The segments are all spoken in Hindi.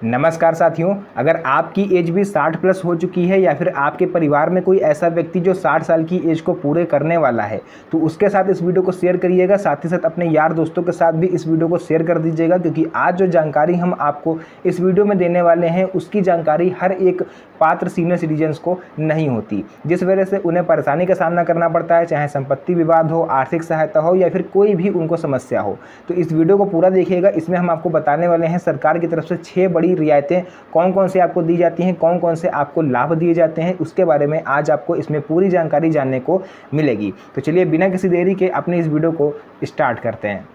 नमस्कार साथियों, अगर आपकी एज भी 60 प्लस हो चुकी है या फिर आपके परिवार में कोई ऐसा व्यक्ति जो 60 साल की एज को पूरे करने वाला है तो उसके साथ इस वीडियो को शेयर करिएगा। साथ ही साथ अपने यार दोस्तों के साथ भी इस वीडियो को शेयर कर दीजिएगा, क्योंकि आज जो जानकारी हम आपको इस वीडियो में देने वाले हैं उसकी जानकारी हर एक पात्र सीनियर सिटीजन्स को नहीं होती, जिस वजह से उन्हें परेशानी का सामना करना पड़ता है, चाहे संपत्ति विवाद हो, आर्थिक सहायता हो या फिर कोई भी उनको समस्या हो। तो इस वीडियो को पूरा देखिएगा। इसमें हम आपको बताने वाले हैं सरकार की तरफ से 6 बड़ी रियायतें कौन कौन से आपको दी जाती हैं, कौन कौन से आपको लाभ दिए जाते हैं, उसके बारे में आज आपको इसमें पूरी जानकारी जानने को मिलेगी। तो चलिए बिना किसी देरी के अपने इस वीडियो को स्टार्ट करते हैं।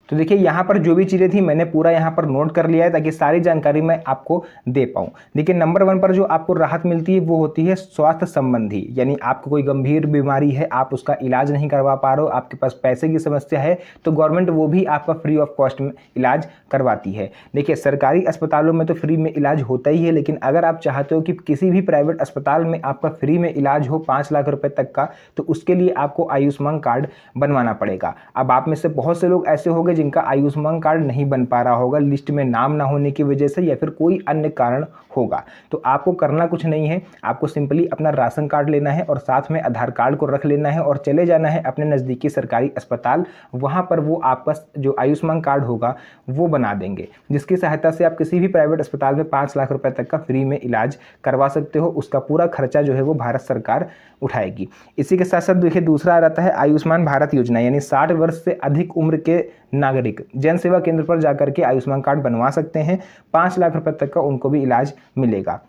तो देखिए, यहाँ पर जो भी चीज़ें थी मैंने पूरा यहाँ पर नोट कर लिया है ताकि सारी जानकारी मैं आपको दे पाऊँ। देखिए, नंबर 1 पर जो आपको राहत मिलती है वो होती है स्वास्थ्य संबंधी, यानी आपको कोई गंभीर बीमारी है, आप उसका इलाज नहीं करवा पा रहे हो, आपके पास पैसे की समस्या है, तो गवर्नमेंट वो भी आपका फ्री ऑफ कॉस्ट में इलाज करवाती है। देखिए, सरकारी अस्पतालों में तो फ्री में इलाज होता ही है, लेकिन अगर आप चाहते हो कि किसी भी प्राइवेट अस्पताल में आपका फ्री में इलाज हो 5 लाख रुपए तक का, तो उसके लिए आपको आयुष्मान कार्ड बनवाना पड़ेगा। अब आप में से बहुत से लोग ऐसे होंगे जिनका आयुष्मान कार्ड नहीं बन पा रहा होगा, लिस्ट में नाम ना होने की वजह से या फिर कोई अन्य कारण होगा। तो आपको करना कुछ नहीं है, आपको सिंपली अपना राशन कार्ड लेना है और साथ में आधार कार्ड को रख लेना है और चले जाना है अपने नज़दीकी सरकारी अस्पताल। वहाँ पर वो आपका जो आयुष्मान कार्ड होगा वो बना देंगे, जिसकी सहायता से आप किसी भी प्राइवेट अस्पताल में 5 लाख रुपए तक का फ्री में इलाज करवा सकते हो। उसका पूरा खर्चा जो है वो भारत सरकार उठाएगी। इसी के साथ साथ देखिए, दूसरा आ जाता है आयुष्मान भारत योजना, यानी 60 वर्ष से अधिक उम्र के नागरिक जन सेवा केंद्र पर जाकर के आयुष्मान कार्ड बनवा सकते हैं। 5 लाख रुपए तक का उनको भी इलाज मिलेगा।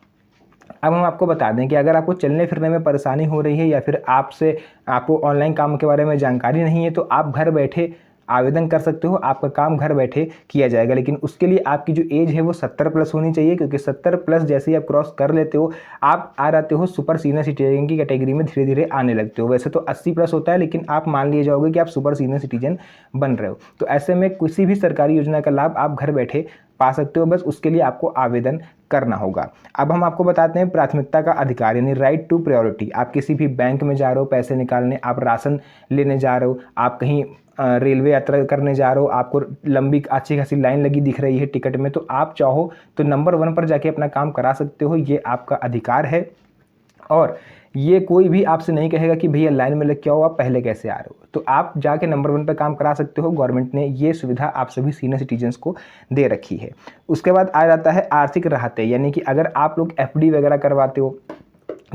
अब हम आपको बता दें कि अगर आपको चलने फिरने में परेशानी हो रही है या फिर आपको ऑनलाइन काम के बारे में जानकारी नहीं है, तो आप घर बैठे आवेदन कर सकते हो, आपका काम घर बैठे किया जाएगा। लेकिन उसके लिए आपकी जो एज है वो 70 प्लस होनी चाहिए, क्योंकि 70 प्लस जैसे ही आप क्रॉस कर लेते हो आप आ जाते हो सुपर सीनियर सिटीजन की कैटेगरी में, धीरे धीरे आने लगते हो। वैसे तो 80 प्लस होता है, लेकिन आप मान लिए जाओगे कि आप सुपर सीनियर सिटीजन बन रहे हो। तो ऐसे में किसी भी सरकारी योजना का लाभ आप घर बैठे पा सकते हो, बस उसके लिए आपको आवेदन करना होगा। अब हम आपको बताते हैं प्राथमिकता का अधिकार, यानी राइट टू प्रायोरिटी। आप किसी भी बैंक में जा रहे हो पैसे निकालने, आप राशन लेने जा रहे हो, आप कहीं रेलवे यात्रा करने जा रहे हो, आपको लंबी अच्छी खासी लाइन लगी दिख रही है टिकट में, तो आप चाहो तो नंबर 1 पर जाके अपना काम करा सकते हो। ये आपका अधिकार है और ये कोई भी आपसे नहीं कहेगा कि भैया लाइन में लग के आओ, आप पहले कैसे आ रहे हो। तो आप जाके नंबर 1 पर काम करा सकते हो। गवर्नमेंट ने ये सुविधा आप सभी सीनियर सिटीजन्स को दे रखी है। उसके बाद आ जाता है आर्थिक राहतें, यानी कि अगर आप लोग एफडी वगैरह करवाते हो,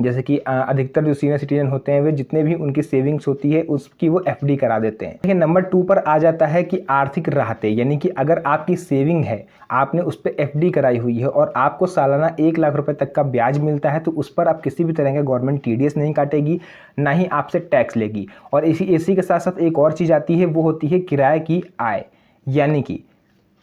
जैसे कि अधिकतर जो सीनियर सिटीजन होते हैं वे जितने भी उनकी सेविंग्स होती है उसकी वो एफडी करा देते हैं। देखिए, नंबर 2 पर आ जाता है कि आर्थिक राहतें, यानी कि अगर आपकी सेविंग है, आपने उस पर एफडी कराई हुई है और आपको सालाना 1 लाख रुपए तक का ब्याज मिलता है, तो उस पर आप किसी भी तरह का गवर्नमेंट टीडीएस नहीं काटेगी, ना ही आपसे टैक्स लेगी। और इसी के साथ साथ एक और चीज़ आती है, वो होती है किराए की आय, यानी कि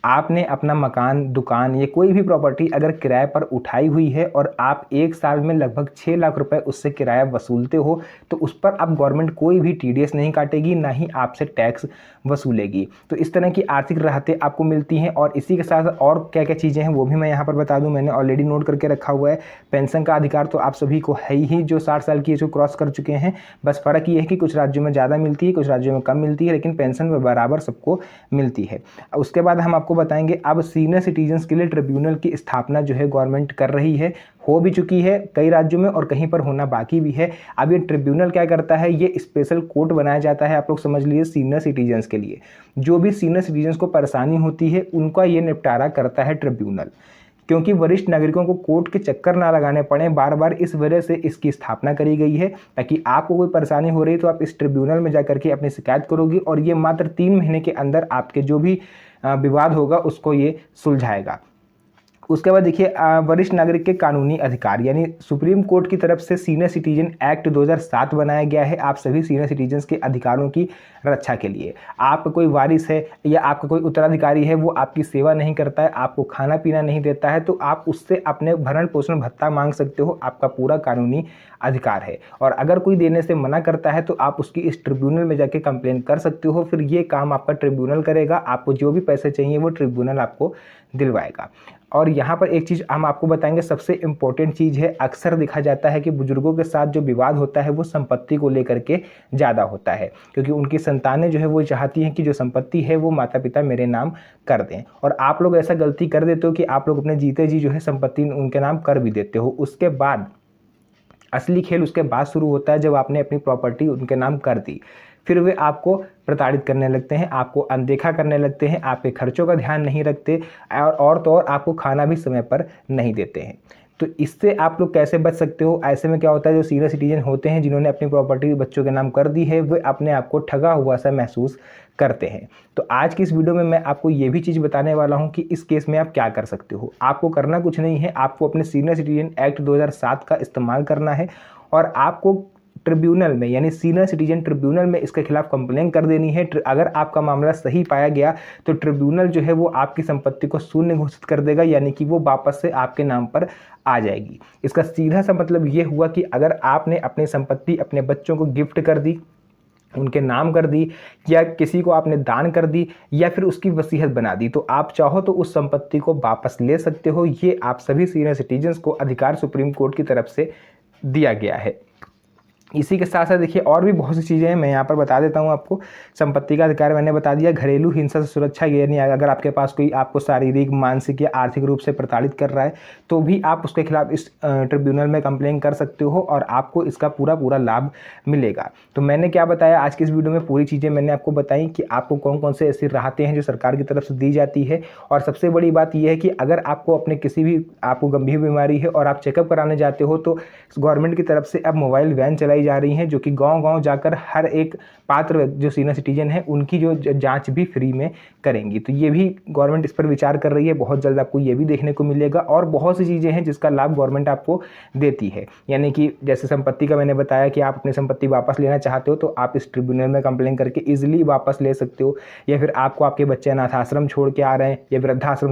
आपने अपना मकान, दुकान या कोई भी प्रॉपर्टी अगर किराए पर उठाई हुई है और आप 1 साल में लगभग 6 लाख रुपए उससे किराया वसूलते हो, तो उस पर अब गवर्नमेंट कोई भी टीडीएस नहीं काटेगी, ना ही आपसे टैक्स वसूलेगी। तो इस तरह की आर्थिक राहतें आपको मिलती हैं। और इसी के साथ और क्या क्या चीज़ें हैं वो भी मैं यहाँ पर बता दूँ, मैंने ऑलरेडी नोट करके रखा हुआ है। पेंशन का अधिकार तो आप सभी को है ही, जो 60 साल की एज को क्रॉस कर चुके हैं। बस फ़र्क ये है कि कुछ राज्यों में ज़्यादा मिलती है, कुछ राज्यों में कम मिलती है, लेकिन पेंशन बराबर सबको मिलती है। उसके बाद हम आपको बताएंगे अब सीनियर सिटीजन्स के लिए ट्रिब्यूनल की स्थापना जो है गवर्नमेंट कर रही है, हो भी चुकी है कई राज्यों में और कहीं पर होना बाकी भी है। अब ये ट्रिब्यूनल क्या करता है, ये स्पेशल कोर्ट बनाया जाता है, आप लोग समझ लीजिए सीनियर सिटीजन्स के लिए। जो भी सीनियर सिटीजन्स को परेशानी होती है उनका ये निपटारा करता है ट्रिब्यूनल, क्योंकि वरिष्ठ नागरिकों को कोर्ट के चक्कर ना लगाने पड़े बार बार, इस वजह से इसकी स्थापना करी गई है। ताकि आपको कोई परेशानी हो रही है तो आप इस ट्रिब्यूनल में जाकर के अपनी शिकायत करोगे और ये मात्र 3 महीने के अंदर आपके जो भी विवाद होगा उसको ये सुलझाएगा। उसके बाद देखिए, वरिष्ठ नागरिक के कानूनी अधिकार, यानी सुप्रीम कोर्ट की तरफ से सीनियर सिटीजन एक्ट 2007 बनाया गया है आप सभी सीनियर सिटीजन्स के अधिकारों की रक्षा के लिए। आपका कोई वारिस है या आपका कोई उत्तराधिकारी है, वो आपकी सेवा नहीं करता है, आपको खाना पीना नहीं देता है, तो आप उससे अपने भरण पोषण भत्ता मांग सकते हो। आपका पूरा कानूनी अधिकार है। और अगर कोई देने से मना करता है तो आप उसकी इस ट्रिब्यूनल में जाके कंप्लेन कर सकते हो। फिर ये काम आपका ट्रिब्यूनल करेगा, आपको जो भी पैसे चाहिए वो ट्रिब्यूनल आपको दिलवाएगा। और यहाँ पर एक चीज़ हम आपको बताएंगे, सबसे इम्पोर्टेंट चीज़ है, अक्सर देखा जाता है कि बुजुर्गों के साथ जो विवाद होता है वो संपत्ति को लेकर के ज़्यादा होता है, क्योंकि उनकी संतानें जो है वो चाहती हैं कि जो संपत्ति है वो माता पिता मेरे नाम कर दें। और आप लोग ऐसा गलती कर देते हो कि आप लोग अपने जीते जी जो है संपत्ति उनके नाम कर भी देते हो। उसके बाद असली खेल उसके बाद शुरू होता है, जब आपने अपनी प्रॉपर्टी उनके नाम कर दी। फिर वे आपको प्रताड़ित करने लगते हैं, आपको अनदेखा करने लगते हैं, आपके खर्चों का ध्यान नहीं रखते और तो और आपको खाना भी समय पर नहीं देते हैं। तो इससे आप लोग कैसे बच सकते हो? ऐसे में क्या होता है, जो सीनियर सिटीजन होते हैं जिन्होंने अपनी प्रॉपर्टी बच्चों के नाम कर दी है, वे अपने आप को ठगा हुआ सा महसूस करते हैं। तो आज की इस वीडियो में मैं आपको ये भी चीज़ बताने वाला हूँ कि इस केस में आप क्या कर सकते हो। आपको करना कुछ नहीं है, आपको अपने सीनियर सिटीजन एक्ट 2007 का इस्तेमाल करना है और आपको ट्रिब्यूनल में यानी सीनियर सिटीजन ट्रिब्यूनल में इसके खिलाफ कंप्लेन कर देनी है। अगर आपका मामला सही पाया गया तो ट्रिब्यूनल जो है वो आपकी संपत्ति को शून्य घोषित कर देगा, यानी कि वो वापस से आपके नाम पर आ जाएगी। इसका सीधा सा मतलब ये हुआ कि अगर आपने अपनी संपत्ति अपने बच्चों को गिफ्ट कर दी, उनके नाम कर दी, या किसी को आपने दान कर दी, या फिर उसकी वसीयत बना दी, तो आप चाहो तो उस संपत्ति को वापस ले सकते हो। ये आप सभी सीनियर सिटीजन्स को अधिकार सुप्रीम कोर्ट की तरफ से दिया गया है। इसी के साथ साथ देखिए और भी बहुत सी चीज़ें हैं, मैं यहाँ पर बता देता हूँ आपको। संपत्ति का अधिकार मैंने बता दिया। घरेलू हिंसा से सुरक्षा, यानी अगर आपके पास कोई आपको शारीरिक, मानसिक या आर्थिक रूप से प्रताड़ित कर रहा है तो भी आप उसके खिलाफ इस ट्रिब्यूनल में कंप्लेन कर सकते हो और आपको इसका पूरा लाभ मिलेगा। तो मैंने क्या बताया आज की इस वीडियो में, पूरी चीज़ें मैंने आपको बताई कि आपको कौन कौन से ऐसी राहतें हैं जो सरकार की तरफ से दी जाती है। और सबसे बड़ी बात यह है कि अगर आपको अपने किसी भी आपको गंभीर बीमारी है और आप चेकअप कराने जाते हो तो गवर्नमेंट की तरफ से अब मोबाइल वैन चलाई जा रही हैं, जो कि गांव-गांव जाकर हर एक पात्र जो सीनियर सिटीजन है उनकी जो जांच भी फ्री में करेंगी। तो ये भी गवर्नमेंट इस पर विचार कर रही है, बहुत जल्द आपको ये भी देखने को मिलेगा। और बहुत सी चीज़ें हैं जिसका लाभ गवर्नमेंट आपको देती है, यानी कि जैसे संपत्ति का मैंने बताया कि आप अपनी संपत्ति वापस लेना चाहते हो तो आप इस ट्रिब्यूनल में कंप्लेन करके ईजिली वापस ले सकते हो। या फिर आपको आपके बच्चे अनाथाश्रम छोड़ के आ रहे हैं या वृद्धाश्रम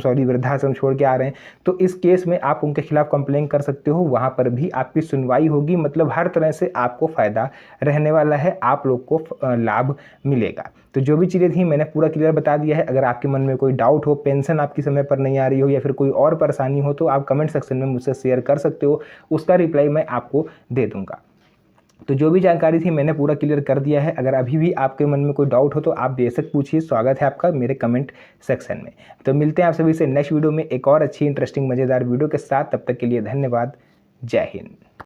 छोड़ के आ रहे हैं, तो इस केस में आप उनके खिलाफ कंप्लेन कर सकते हो, वहाँ पर भी आपकी सुनवाई होगी। मतलब हर तरह से आपको फ़ायदा रहने वाला है, आप लोग को लाभ मिलेगा। तो जो भी चीज़ें थी मैंने पूरा क्लियर बता दिया है। अगर आपके मन में कोई डाउट हो, पेंशन आपकी समय पर नहीं आ रही हो या फिर कोई और परेशानी हो, तो आप कमेंट सेक्शन में मुझसे शेयर कर सकते हो, उसका रिप्लाई मैं आपको दे दूंगा। तो जो भी जानकारी थी मैंने पूरा क्लियर कर दिया है। अगर अभी भी आपके मन में कोई डाउट हो तो आप बेशक पूछिए, स्वागत है आपका मेरे कमेंट सेक्शन में। तो मिलते हैं आप सभी से नेक्स्ट वीडियो में एक और अच्छी इंटरेस्टिंग मज़ेदार वीडियो के साथ। तब तक के लिए धन्यवाद। जय हिंद।